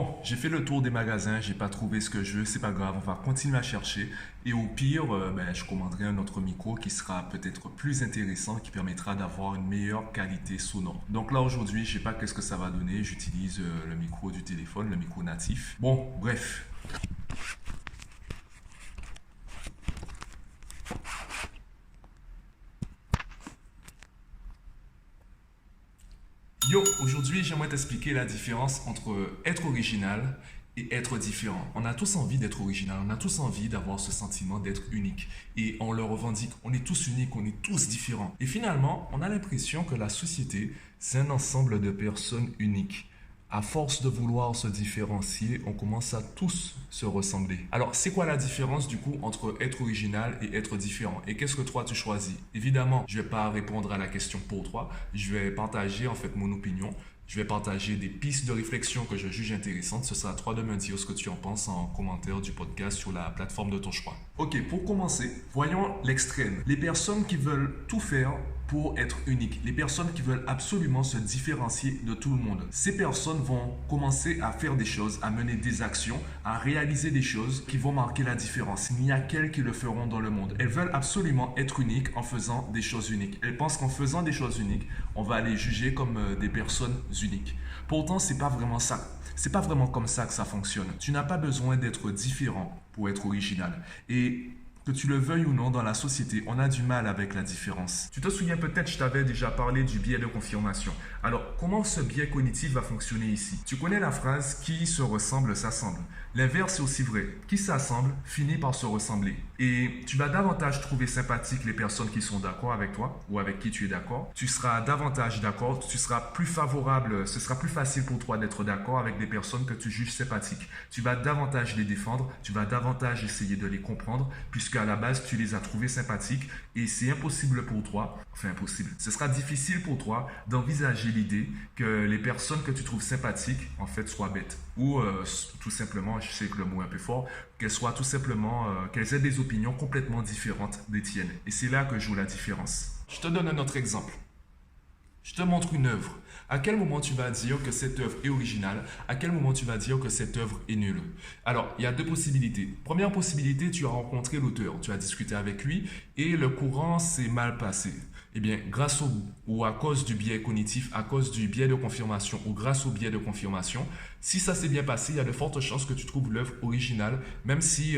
Bon, j'ai fait le tour des magasins, j'ai pas trouvé ce que je veux, c'est pas grave, on va continuer à chercher. Et au pire, je commanderai un autre micro qui sera peut-être plus intéressant, qui permettra d'avoir une meilleure qualité sonore. Donc là aujourd'hui, je sais pas qu'est-ce que ça va donner, j'utilise le micro du téléphone, le micro natif. Bon, bref. Yo, aujourd'hui j'aimerais t'expliquer la différence entre être original et être différent. On a tous envie d'être original, on a tous envie d'avoir ce sentiment d'être unique. Et on le revendique, on est tous uniques, on est tous différents. Et finalement, on a l'impression que la société, c'est un ensemble de personnes uniques. À force de vouloir se différencier, on commence à tous se ressembler. Alors, c'est quoi la différence du coup entre être original et être différent? Et qu'est-ce que toi tu choisis? Évidemment, je ne vais pas répondre à la question pour toi. Je vais partager en fait mon opinion. Je vais partager des pistes de réflexion que je juge intéressantes. Ce sera à toi de me dire ce que tu en penses en commentaire du podcast sur la plateforme de ton choix. Ok, pour commencer, voyons l'extrême. Les personnes qui veulent tout faire pour être uniques. Les personnes qui veulent absolument se différencier de tout le monde. Ces personnes vont commencer à faire des choses, à mener des actions, à réaliser des choses qui vont marquer la différence. Il n'y a qu'elles qui le feront dans le monde. Elles veulent absolument être uniques en faisant des choses uniques. Elles pensent qu'en faisant des choses uniques, on va les juger comme des personnes uniques. Pourtant, c'est pas vraiment ça. C'est pas vraiment comme ça que ça fonctionne. Tu n'as pas besoin d'être différent pour être original. Et que tu le veuilles ou non, dans la société, on a du mal avec la différence. Tu te souviens peut-être, je t'avais déjà parlé du biais de confirmation. Alors, comment ce biais cognitif va fonctionner ici? Tu connais la phrase « qui se ressemble s'assemble ». L'inverse est aussi vrai. Qui s'assemble finit par se ressembler. Et tu vas davantage trouver sympathique les personnes qui sont d'accord avec toi ou avec qui tu es d'accord. Tu seras davantage d'accord, tu seras plus favorable, ce sera plus facile pour toi d'être d'accord avec des personnes que tu juges sympathiques. Tu vas davantage les défendre, tu vas davantage essayer de les comprendre puisqu'à la base tu les as trouvés sympathiques et c'est impossible pour toi, enfin impossible, ce sera difficile pour toi d'envisager l'idée que les personnes que tu trouves sympathiques en fait soient bêtes ou tout simplement, je sais que le mot est un peu fort, qu'elles soient tout simplement, qu'elles aient des opinions complètement différentes des tiennes. Et c'est là que joue la différence. Je te donne un autre exemple. Je te montre une œuvre. À quel moment tu vas dire que cette œuvre est originale? À quel moment tu vas dire que cette œuvre est nulle? Alors, il y a deux possibilités. Première possibilité, tu as rencontré l'auteur, tu as discuté avec lui et le courant s'est mal passé. Eh bien, grâce au ou à cause du biais cognitif, à cause du biais de confirmation ou grâce au biais de confirmation, si ça s'est bien passé, il y a de fortes chances que tu trouves l'œuvre originale, même si,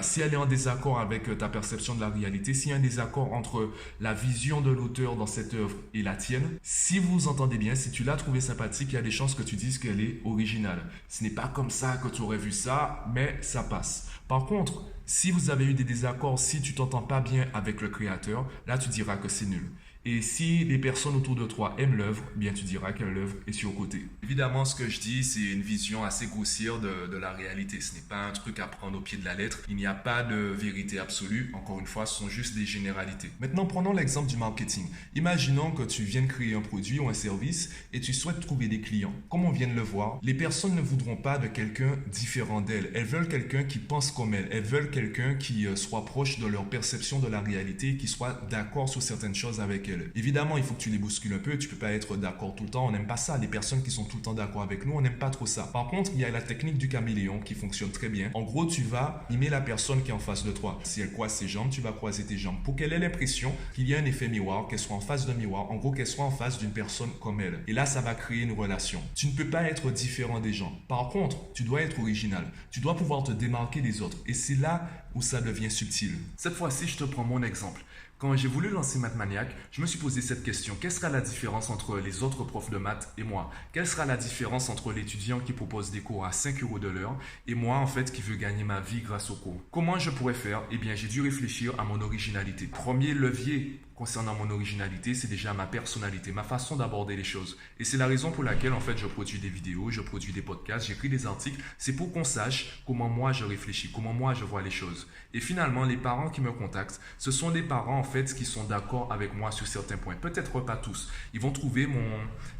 si elle est en désaccord avec ta perception de la réalité, s'il y a un désaccord entre la vision de l'auteur dans cette œuvre et la tienne, si vous entendez bien, si tu l'as trouvée sympathique, il y a des chances que tu dises qu'elle est originale. Ce n'est pas comme ça que tu aurais vu ça, mais ça passe. Par contre, si vous avez eu des désaccords, si tu t'entends pas bien avec le créateur, là tu diras que c'est nul. Et si les personnes autour de toi aiment l'œuvre, bien tu diras que l'œuvre est surcotée. Évidemment, ce que je dis, c'est une vision assez grossière de la réalité. Ce n'est pas un truc à prendre au pied de la lettre. Il n'y a pas de vérité absolue. Encore une fois, ce sont juste des généralités. Maintenant, prenons l'exemple du marketing. Imaginons que tu viennes créer un produit ou un service et tu souhaites trouver des clients. Comme on vient de le voir, les personnes ne voudront pas de quelqu'un différent d'elles. Elles veulent quelqu'un qui pense comme elles. Elles veulent quelqu'un qui soit proche de leur perception de la réalité, qui soit d'accord sur certaines choses avec elles. Évidemment, il faut que tu les bouscules un peu, tu peux pas être d'accord tout le temps, on n'aime pas ça. Les personnes qui sont tout le temps d'accord avec nous, on n'aime pas trop ça. Par contre, il y a la technique du caméléon qui fonctionne très bien. En gros, tu vas mimer la personne qui est en face de toi. Si elle croise ses jambes, tu vas croiser tes jambes pour qu'elle ait l'impression qu'il y a un effet miroir, qu'elle soit en face d'un miroir, en gros qu'elle soit en face d'une personne comme elle. Et là, ça va créer une relation. Tu ne peux pas être différent des gens. Par contre, tu dois être original. Tu dois pouvoir te démarquer des autres. Et c'est là où ça devient subtil. Cette fois-ci, je te prends mon exemple. Quand j'ai voulu lancer Mathmaniac, je me suis posé cette question. Quelle sera la différence entre les autres profs de maths et moi? Quelle sera la différence entre l'étudiant qui propose des cours à 5 € de l'heure et moi, en fait, qui veux gagner ma vie grâce aux cours? Comment je pourrais faire? Eh bien, j'ai dû réfléchir à mon originalité. Premier levier concernant mon originalité, c'est déjà ma personnalité, ma façon d'aborder les choses. Et c'est la raison pour laquelle, en fait, je produis des vidéos, je produis des podcasts, j'écris des articles. C'est pour qu'on sache comment moi je réfléchis, comment moi je vois les choses. Et finalement, les parents qui me contactent, ce sont des parents, en fait, qui sont d'accord avec moi sur certains points. Peut-être pas tous. Ils vont trouver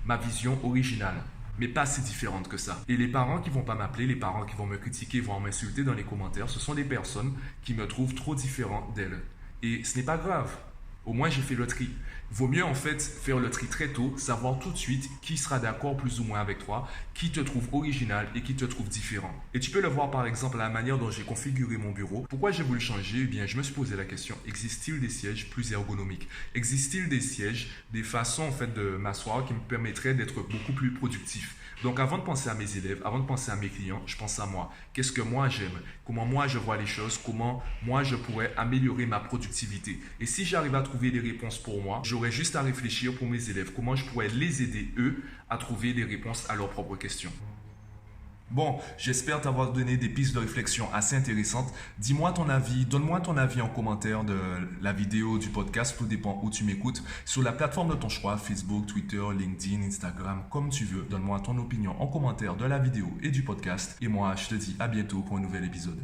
ma vision originale, mais pas si différente que ça. Et les parents qui vont pas m'appeler, les parents qui vont me critiquer, vont m'insulter dans les commentaires, ce sont des personnes qui me trouvent trop différent d'elles. Et ce n'est pas grave. Au moins, j'ai fait le tri. Vaut mieux en fait faire le tri très tôt, savoir tout de suite qui sera d'accord plus ou moins avec toi, qui te trouve original et qui te trouve différent. Et tu peux le voir par exemple à la manière dont j'ai configuré mon bureau. Pourquoi j'ai voulu changer? Eh bien, je me suis posé la question, existe-t-il des sièges plus ergonomiques? Existe-t-il des sièges, des façons en fait de m'asseoir qui me permettraient d'être beaucoup plus productif? Donc avant de penser à mes élèves, avant de penser à mes clients, je pense à moi. Qu'est-ce que moi j'aime? Comment moi je vois les choses? Comment moi je pourrais améliorer ma productivité? Et si j'arrive à trouver des réponses pour moi, j'aurais juste à réfléchir pour mes élèves. Comment je pourrais les aider, eux, à trouver des réponses à leurs propres questions. Bon, j'espère t'avoir donné des pistes de réflexion assez intéressantes. Dis-moi ton avis, donne-moi ton avis en commentaire de la vidéo, du podcast, tout dépend où tu m'écoutes, sur la plateforme de ton choix, Facebook, Twitter, LinkedIn, Instagram, comme tu veux. Donne-moi ton opinion en commentaire de la vidéo et du podcast. Et moi, je te dis à bientôt pour un nouvel épisode.